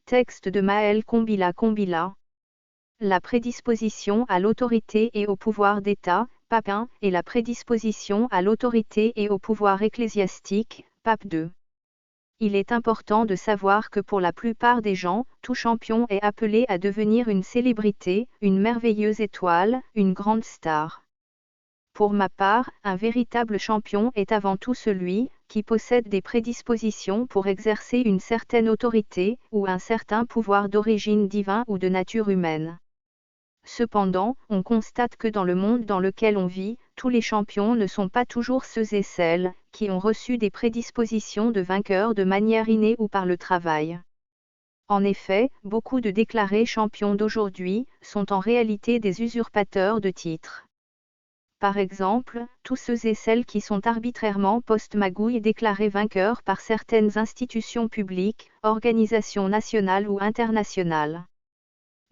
Texte de Maël Combila. La prédisposition à l'autorité et au pouvoir d'État, Pape I, et la prédisposition à l'autorité et au pouvoir ecclésiastique, Pape II. Il est important de savoir que pour la plupart des gens, tout champion est appelé à devenir une célébrité, une merveilleuse étoile, une grande star. Pour ma part, un véritable champion est avant tout celui qui possède des prédispositions pour exercer une certaine autorité ou un certain pouvoir d'origine divine ou de nature humaine. Cependant, on constate que dans le monde dans lequel on vit, tous les champions ne sont pas toujours ceux et celles qui ont reçu des prédispositions de vainqueurs de manière innée ou par le travail. En effet, beaucoup de déclarés champions d'aujourd'hui sont en réalité des usurpateurs de titres. Par exemple, tous ceux et celles qui sont arbitrairement post-magouille déclarés vainqueurs par certaines institutions publiques, organisations nationales ou internationales.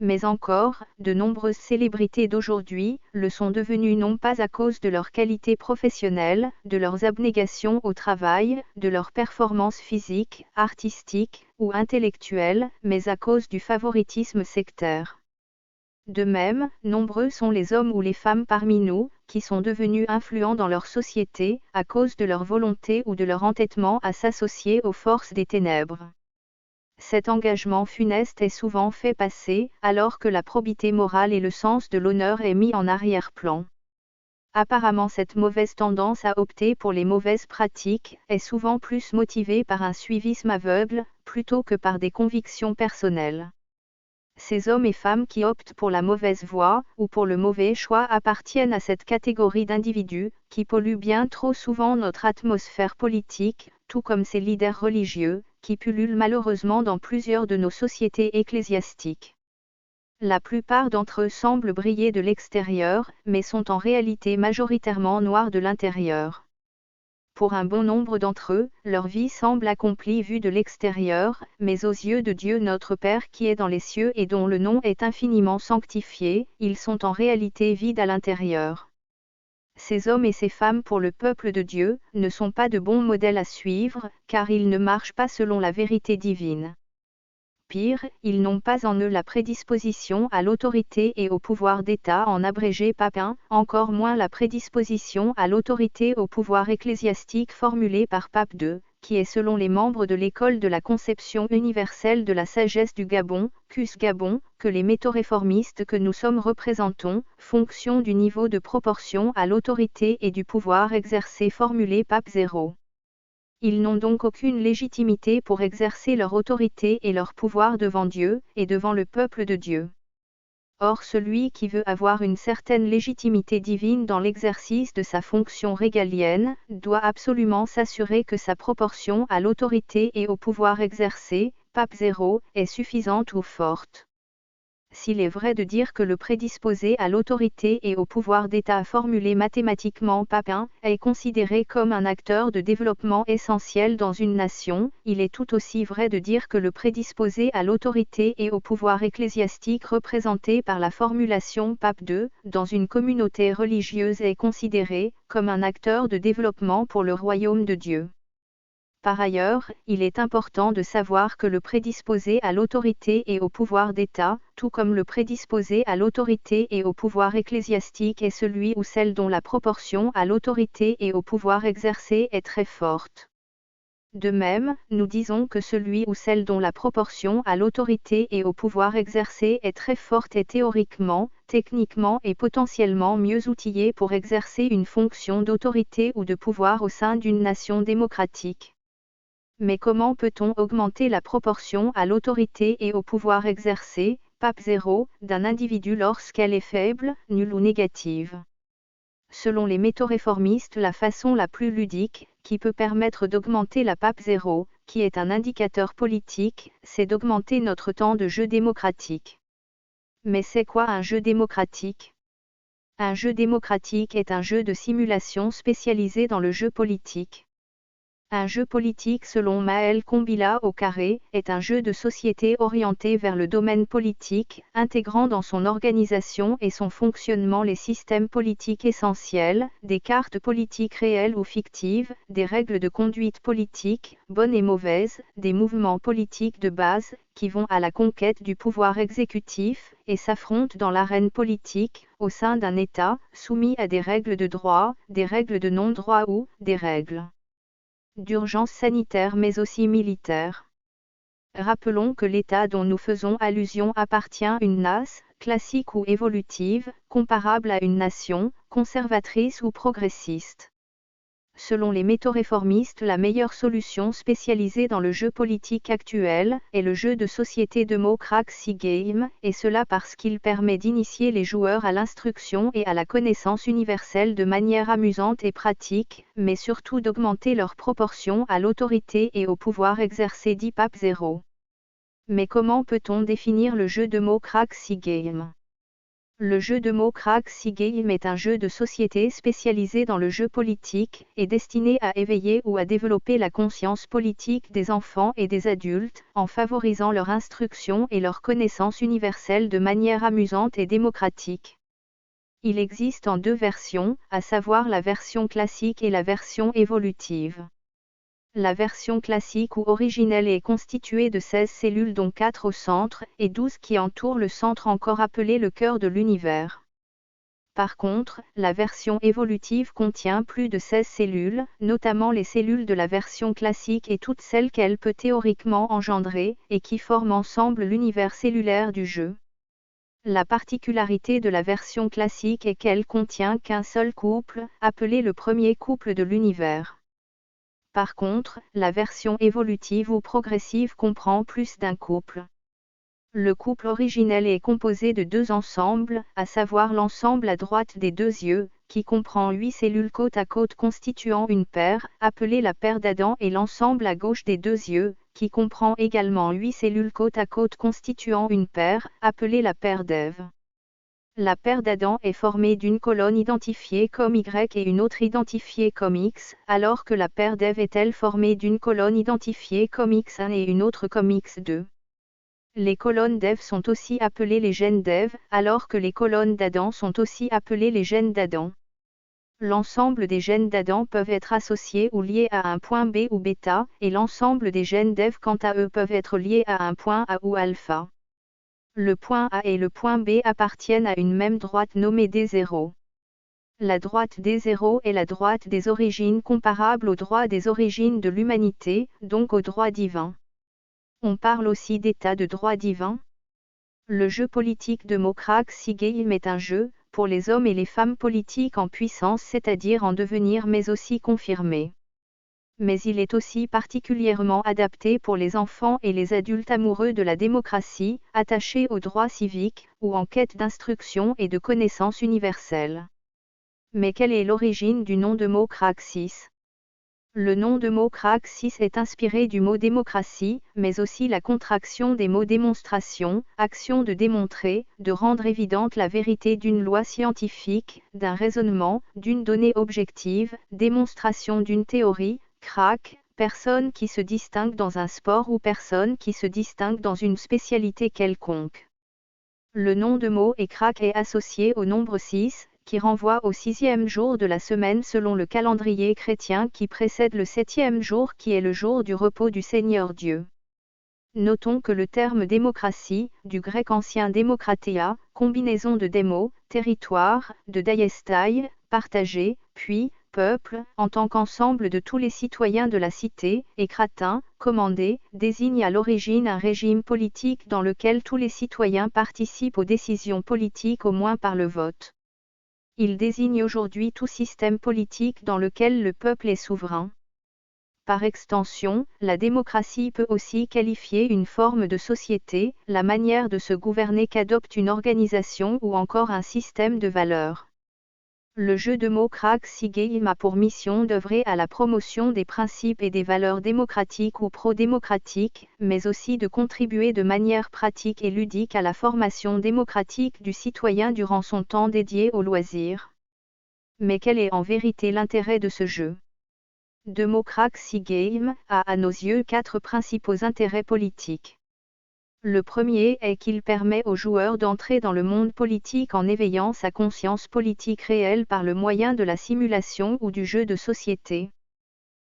Mais encore, de nombreuses célébrités d'aujourd'hui le sont devenues non pas à cause de leur qualité professionnelle, de leurs abnégations au travail, de leurs performances physiques, artistiques ou intellectuelles, mais à cause du favoritisme sectaire. De même, nombreux sont les hommes ou les femmes parmi nous, qui sont devenus influents dans leur société, à cause de leur volonté ou de leur entêtement à s'associer aux forces des ténèbres. Cet engagement funeste est souvent fait passer, alors que la probité morale et le sens de l'honneur est mis en arrière-plan. Apparemment cette mauvaise tendance à opter pour les mauvaises pratiques est souvent plus motivée par un suivisme aveugle, plutôt que par des convictions personnelles. Ces hommes et femmes qui optent pour la mauvaise voie, ou pour le mauvais choix appartiennent à cette catégorie d'individus, qui polluent bien trop souvent notre atmosphère politique, tout comme ces leaders religieux, qui pullulent malheureusement dans plusieurs de nos sociétés ecclésiastiques. La plupart d'entre eux semblent briller de l'extérieur, mais sont en réalité majoritairement noirs de l'intérieur. Pour un bon nombre d'entre eux, leur vie semble accomplie vue de l'extérieur, mais aux yeux de Dieu notre Père qui est dans les cieux et dont le nom est infiniment sanctifié, ils sont en réalité vides à l'intérieur. Ces hommes et ces femmes pour le peuple de Dieu ne sont pas de bons modèles à suivre, car ils ne marchent pas selon la vérité divine. Pire, ils n'ont pas en eux la prédisposition à l'autorité et au pouvoir d'État en abrégé Pape I, encore moins la prédisposition à l'autorité au pouvoir ecclésiastique formulée par Pape II, qui est selon les membres de l'école de la conception universelle de la sagesse du Gabon, CUS Gabon, que les méthoréformistes que nous sommes représentons, fonction du niveau de proportion à l'autorité et du pouvoir exercé formulé Pape 0. Ils n'ont donc aucune légitimité pour exercer leur autorité et leur pouvoir devant Dieu, et devant le peuple de Dieu. Or celui qui veut avoir une certaine légitimité divine dans l'exercice de sa fonction régalienne, doit absolument s'assurer que sa proportion à l'autorité et au pouvoir exercé, Pape 0, est suffisante ou forte. S'il est vrai de dire que le prédisposé à l'autorité et au pouvoir d'État formulé mathématiquement Pape I est considéré comme un acteur de développement essentiel dans une nation, il est tout aussi vrai de dire que le prédisposé à l'autorité et au pouvoir ecclésiastique représenté par la formulation Pape II, dans une communauté religieuse est considéré comme un acteur de développement pour le royaume de Dieu. Par ailleurs, il est important de savoir que le prédisposé à l'autorité et au pouvoir d'État, tout comme le prédisposé à l'autorité et au pouvoir ecclésiastique est celui ou celle dont la proportion à l'autorité et au pouvoir exercé est très forte. De même, nous disons que celui ou celle dont la proportion à l'autorité et au pouvoir exercé est très forte est théoriquement, techniquement et potentiellement mieux outillé pour exercer une fonction d'autorité ou de pouvoir au sein d'une nation démocratique. Mais comment peut-on augmenter la proportion à l'autorité et au pouvoir exercé, Pape 0, d'un individu lorsqu'elle est faible, nulle ou négative? Selon les méthoréformistes, la façon la plus ludique, qui peut permettre d'augmenter la Pape 0, qui est un indicateur politique, c'est d'augmenter notre temps de jeu démocratique. Mais c'est quoi un jeu démocratique? Un jeu démocratique est un jeu de simulation spécialisé dans le jeu politique. Un jeu politique selon Maël Combila au carré est un jeu de société orienté vers le domaine politique, intégrant dans son organisation et son fonctionnement les systèmes politiques essentiels, des cartes politiques réelles ou fictives, des règles de conduite politique, bonnes et mauvaises, des mouvements politiques de base, qui vont à la conquête du pouvoir exécutif, et s'affrontent dans l'arène politique, au sein d'un État, soumis à des règles de droit, des règles de non-droit ou des règles d'urgence sanitaire mais aussi militaire. Rappelons que l'État dont nous faisons allusion appartient à une nation, classique ou évolutive, comparable à une nation, conservatrice ou progressiste. Selon les métaux-réformistes, la meilleure solution spécialisée dans le jeu politique actuel est le jeu de société Democracy Game, et cela parce qu'il permet d'initier les joueurs à l'instruction et à la connaissance universelle de manière amusante et pratique, mais surtout d'augmenter leur proportion à l'autorité et au pouvoir exercé dit Pape 0. Mais comment peut-on définir le jeu Democracy Game ? Le jeu Democracy Game est un jeu de société spécialisé dans le jeu politique, et destiné à éveiller ou à développer la conscience politique des enfants et des adultes, en favorisant leur instruction et leur connaissance universelle de manière amusante et démocratique. Il existe en deux versions, à savoir la version classique et la version évolutive. La version classique ou originelle est constituée de 16 cellules dont 4 au centre, et 12 qui entourent le centre encore appelé le cœur de l'univers. Par contre, la version évolutive contient plus de 16 cellules, notamment les cellules de la version classique et toutes celles qu'elle peut théoriquement engendrer, et qui forment ensemble l'univers cellulaire du jeu. La particularité de la version classique est qu'elle contient qu'un seul couple, appelé le premier couple de l'univers. Par contre, la version évolutive ou progressive comprend plus d'un couple. Le couple originel est composé de deux ensembles, à savoir l'ensemble à droite des deux yeux, qui comprend 8 cellules côte à côte constituant une paire, appelée la paire d'Adam, et l'ensemble à gauche des deux yeux, qui comprend également 8 cellules côte à côte constituant une paire, appelée la paire d'Ève. La paire d'Adam est formée d'une colonne identifiée comme Y et une autre identifiée comme X, alors que la paire d'Ève est elle formée d'une colonne identifiée comme X1 et une autre comme X2. Les colonnes d'Ève sont aussi appelées les gènes d'Ève, alors que les colonnes d'Adam sont aussi appelées les gènes d'Adam. L'ensemble des gènes d'Adam peuvent être associés ou liés à un point B ou β, et l'ensemble des gènes d'Ève quant à eux peuvent être liés à un point A ou alpha. Le point A et le point B appartiennent à une même droite nommée D0. La droite D0 est la droite des origines comparable au droit des origines de l'humanité, donc au droit divin. On parle aussi d'état de droit divin. Le jeu politique Democracy Game est un jeu, pour les hommes et les femmes politiques en puissance, c'est-à-dire en devenir mais aussi confirmés. Mais il est aussi particulièrement adapté pour les enfants et les adultes amoureux de la démocratie, attachés aux droits civiques, ou en quête d'instruction et de connaissances universelles. Mais quelle est l'origine du nom Democraxis ? Le nom Democraxis est inspiré du mot démocratie, mais aussi la contraction des mots démonstration, action de démontrer, de rendre évidente la vérité d'une loi scientifique, d'un raisonnement, d'une donnée objective, démonstration d'une théorie, crack, personne qui se distingue dans un sport ou personne qui se distingue dans une spécialité quelconque. Le nom de mot et crack est associé au nombre 6, qui renvoie au 6e jour de la semaine selon le calendrier chrétien qui précède le 7e jour qui est le jour du repos du Seigneur Dieu. Notons que le terme démocratie, du grec ancien démokratia, combinaison de démo, territoire, de diastai, partagé, puis, peuple, en tant qu'ensemble de tous les citoyens de la cité, et kratin, commandé, désigne à l'origine un régime politique dans lequel tous les citoyens participent aux décisions politiques au moins par le vote. Il désigne aujourd'hui tout système politique dans lequel le peuple est souverain. Par extension, la démocratie peut aussi qualifier une forme de société, la manière de se gouverner qu'adopte une organisation ou encore un système de valeurs. Le jeu Democracy Game a pour mission d'œuvrer à la promotion des principes et des valeurs démocratiques ou pro-démocratiques, mais aussi de contribuer de manière pratique et ludique à la formation démocratique du citoyen durant son temps dédié au loisir. Mais quel est en vérité l'intérêt de ce jeu ? Democracy Game a à nos yeux 4 principaux intérêts politiques. Le premier est qu'il permet aux joueurs d'entrer dans le monde politique en éveillant sa conscience politique réelle par le moyen de la simulation ou du jeu de société.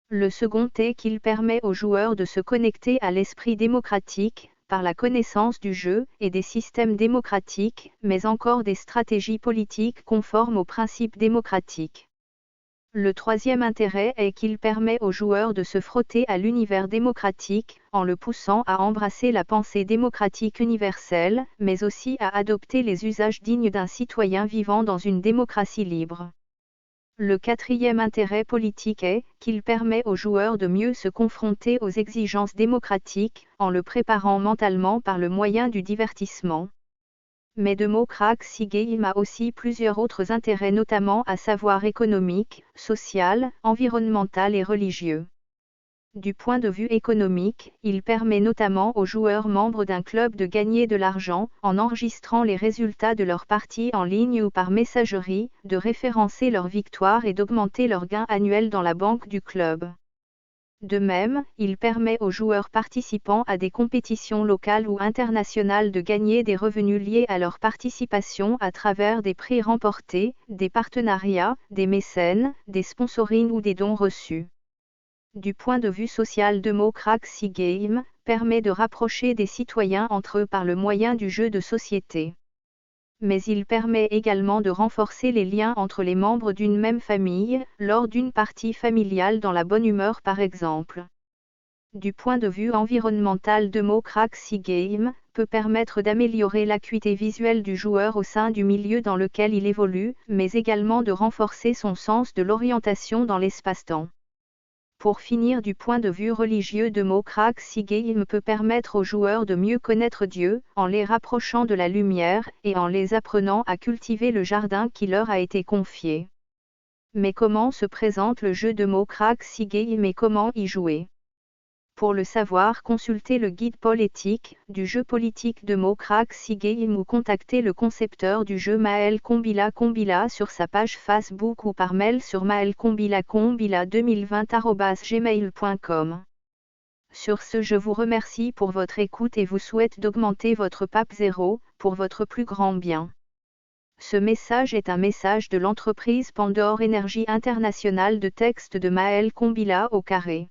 Le second est qu'il permet aux joueurs de se connecter à l'esprit démocratique, par la connaissance du jeu et des systèmes démocratiques, mais encore des stratégies politiques conformes aux principes démocratiques. Le troisième intérêt est qu'il permet aux joueurs de se frotter à l'univers démocratique, en le poussant à embrasser la pensée démocratique universelle, mais aussi à adopter les usages dignes d'un citoyen vivant dans une démocratie libre. Le quatrième intérêt politique est qu'il permet aux joueurs de mieux se confronter aux exigences démocratiques, en le préparant mentalement par le moyen du divertissement. Mais Democracy Game a aussi plusieurs autres intérêts, notamment à savoir économique, social, environnemental et religieux. Du point de vue économique, il permet notamment aux joueurs membres d'un club de gagner de l'argent en enregistrant les résultats de leur partie en ligne ou par messagerie, de référencer leurs victoires et d'augmenter leurs gains annuels dans la banque du club. De même, il permet aux joueurs participant à des compétitions locales ou internationales de gagner des revenus liés à leur participation à travers des prix remportés, des partenariats, des mécènes, des sponsorings ou des dons reçus. Du point de vue social, Democracy Game permet de rapprocher des citoyens entre eux par le moyen du jeu de société. Mais il permet également de renforcer les liens entre les membres d'une même famille, lors d'une partie familiale dans la bonne humeur par exemple. Du point de vue environnemental, Democracy Game peut permettre d'améliorer l'acuité visuelle du joueur au sein du milieu dans lequel il évolue, mais également de renforcer son sens de l'orientation dans l'espace-temps. Pour finir, du point de vue religieux, Democracy Game peut permettre aux joueurs de mieux connaître Dieu, en les rapprochant de la lumière, et en les apprenant à cultiver le jardin qui leur a été confié. Mais comment se présente le jeu Democracy Game et comment y jouer? Pour le savoir, consultez le guide politique du jeu politique Democracy Game ou contactez le concepteur du jeu Maël Kombila sur sa page Facebook ou par mail sur maelkombila2020@gmail.com. Sur ce, je vous remercie pour votre écoute et vous souhaite d'augmenter votre PAP 0 pour votre plus grand bien. Ce message est un message de l'entreprise Pandore Énergie Internationale de texte de Maël Kombila au carré.